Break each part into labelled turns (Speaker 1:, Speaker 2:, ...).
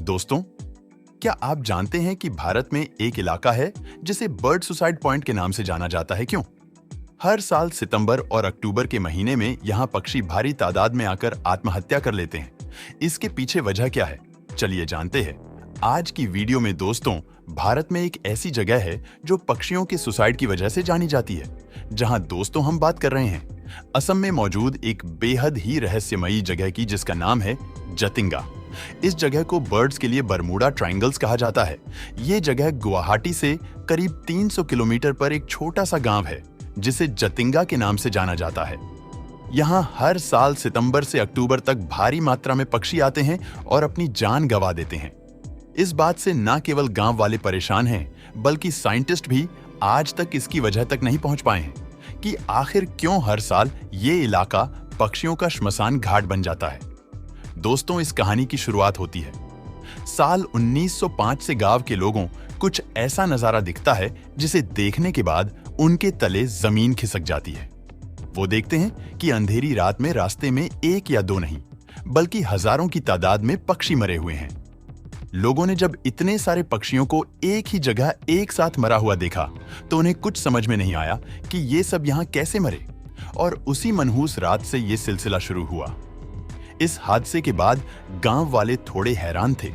Speaker 1: दोस्तों, क्या आप जानते हैं कि भारत में एक इलाका है जिसे बर्ड सुसाइड पॉइंट के नाम से जाना जाता है? क्यों? हर साल सितंबर और अक्टूबर के महीने में यहाँ पक्षी भारी तादाद में आकर आत्महत्या कर लेते हैं। इसके पीछे वजह क्या है? चलिए जानते हैं। आज की वीडियो में दोस्तों, भारत में एक ऐसी जगह है जो पक्षियों के सुसाइड की वजह से जानी जाती है। जहां दोस्तों हम बात कर रहे हैं असम में मौजूद एक बेहद ही रहस्यमयी जगह की, जिसका नाम है जतिंगा। इस जगह को बर्ड्स के लिए बरमूडा ट्रायंगल्स कहा जाता है। ये जगह गुवाहाटी से करीब 300 किलोमीटर पर एक छोटा सा गांव है जिसे जतिंगा के नाम से जाना जाता है। यहाँ हर साल सितंबर से अक्टूबर तक भारी मात्रा में पक्षी आते हैं और अपनी जान गंवा देते हैं। इस बात से न केवल गांव वाले परेशान हैं, बल्कि साइंटिस्ट भी आज तक इसकी वजह तक नहीं पहुंच पाए हैं कि आखिर क्यों हर साल ये इलाका पक्षियों का श्मशान घाट बन जाता है। दोस्तों, इस कहानी की शुरुआत होती है साल 1905 से। गांव के लोगों कुछ ऐसा नजारा दिखता है जिसे देखने के बाद उनके तले जमीन खिसक जाती है। वो देखते हैं कि अंधेरी रात में रास्ते में एक या दो नहीं, बल्कि हजारों की तादाद में पक्षी मरे हुए हैं। लोगों ने जब इतने सारे पक्षियों को एक ही जगह एक साथ मरा हुआ देखा तो उन्हें कुछ समझ में नहीं आया कि ये सब यहाँ कैसे मरे, और उसी मनहूस रात से ये सिलसिला शुरू हुआ। इस हादसे के बाद गांव वाले थोड़े हैरान थे,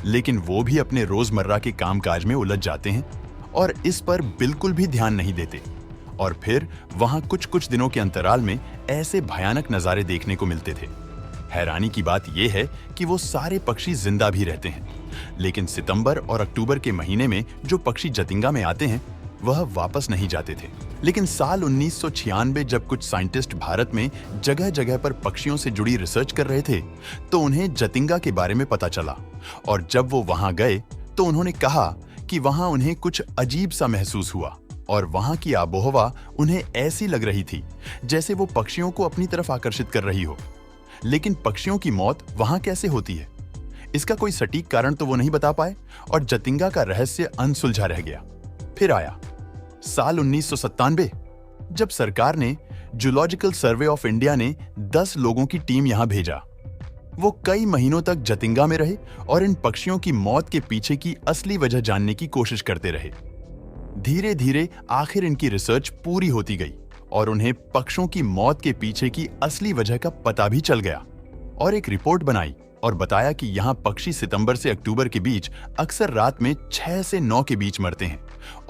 Speaker 1: लेकिन वो भी अपने रोजमर्रा के कामकाज में उलझ जाते हैं और इस पर बिल्कुल भी ध्यान नहीं देते। और फिर वहां कुछ दिनों के अंतराल में ऐसे भयानक नजारे देखने को मिलते थे। हैरानी की बात यह है कि वो सारे पक्षी जिंदा भी रहते हैं, लेकिन सितंबर और अक्टूबर के महीने में जो पक्षी जतिंगा में आते हैं वह वापस नहीं जाते थे। लेकिन साल 1996 जब कुछ साइंटिस्ट भारत में जगह जगह पर पक्षियों से जुड़ी रिसर्च कर रहे थे तो उन्हें जतिंगा के बारे में पता चला। और जब वो वहां गए तो उन्होंने कहा कि वहां उन्हें कुछ अजीब सा महसूस हुआ और वहां की आबोहवा उन्हें ऐसी लग रही थी जैसे वो पक्षियों को अपनी तरफ आकर्षित कर रही हो। लेकिन पक्षियों की मौत वहां कैसे होती है, इसका कोई सटीक कारण तो वो नहीं बता पाए और जतिंगा का रहस्य अनसुलझा रह गया। फिर आया साल 1997 जब सरकार ने जूलॉजिकल सर्वे ऑफ इंडिया ने 10 लोगों की टीम यहां भेजा। वो कई महीनों तक जतिंगा में रहे और इन पक्षियों की मौत के पीछे की असली वजह जानने की कोशिश करते रहे। धीरे धीरे आखिर इनकी रिसर्च पूरी होती गई और उन्हें पक्षियों की मौत के पीछे की असली वजह का पता भी चल गया और एक रिपोर्ट बनाई और बताया कि यहाँ पक्षी सितंबर से अक्टूबर के बीच अक्सर रात में 6 से 9 के बीच मरते हैं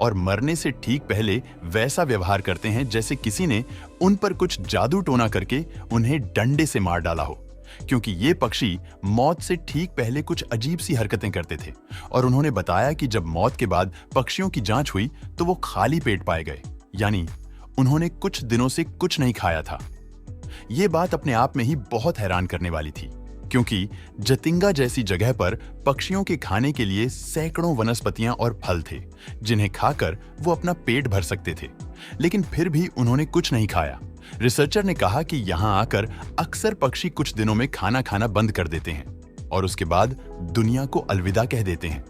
Speaker 1: और मरने से ठीक पहले वैसा व्यवहार करते हैं जैसे किसी ने उन पर कुछ जादू टोना करके उन्हें डंडे से मार डाला हो, क्योंकि ये पक्षी मौत से ठीक पहले कुछ अजीब सी हरकतें करते थे। और उन्होंने बताया कि जब मौत के बाद पक्षियों की जांच हुई तो वो खाली पेट पाए गए, यानी उन्होंने कुछ दिनों से कुछ नहीं खाया था। ये बात अपने आप में ही बहुत हैरान करने वाली थी, क्योंकि जतिंगा जैसी जगह पर पक्षियों के खाने के लिए सैकड़ों वनस्पतियां और फल थे जिन्हें खाकर वो अपना पेट भर सकते थे, लेकिन फिर भी उन्होंने कुछ नहीं खाया। रिसर्चर ने कहा कि यहां आकर अक्सर पक्षी कुछ दिनों में खाना खाना बंद कर देते हैं और उसके बाद दुनिया को अलविदा कह देते हैं।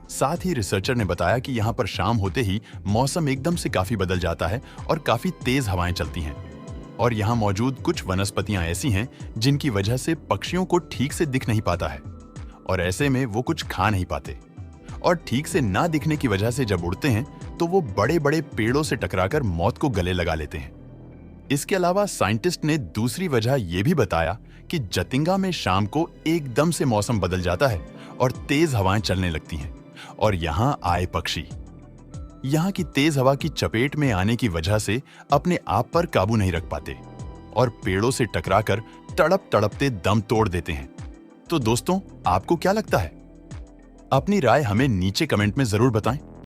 Speaker 1: साथ ही रिसर्चर ने बताया कि यहाँ पर शाम होते ही मौसम एकदम से काफी बदल जाता है और काफी तेज हवाएं चलती हैं। और यहाँ मौजूद कुछ वनस्पतियां ऐसी हैं जिनकी वजह से पक्षियों को ठीक से दिख नहीं पाता है और ऐसे में वो कुछ खा नहीं पाते। और ठीक से ना दिखने की वजह से जब उड़ते हैं तो वो बड़े बड़े पेड़ों से टकराकर मौत को गले लगा लेते हैं। इसके अलावा साइंटिस्ट ने दूसरी वजह ये भी बताया कि जतिंगा में शाम को एकदम से मौसम बदल जाता है और तेज हवाएं चलने लगती हैं और यहाँ आए पक्षी यहाँ की तेज हवा की चपेट में आने की वजह से अपने आप पर काबू नहीं रख पाते और पेड़ों से टकराकर तड़प तड़पते दम तोड़ देते हैं। तो दोस्तों, आपको क्या लगता है? अपनी राय हमें नीचे कमेंट में जरूर बताएं।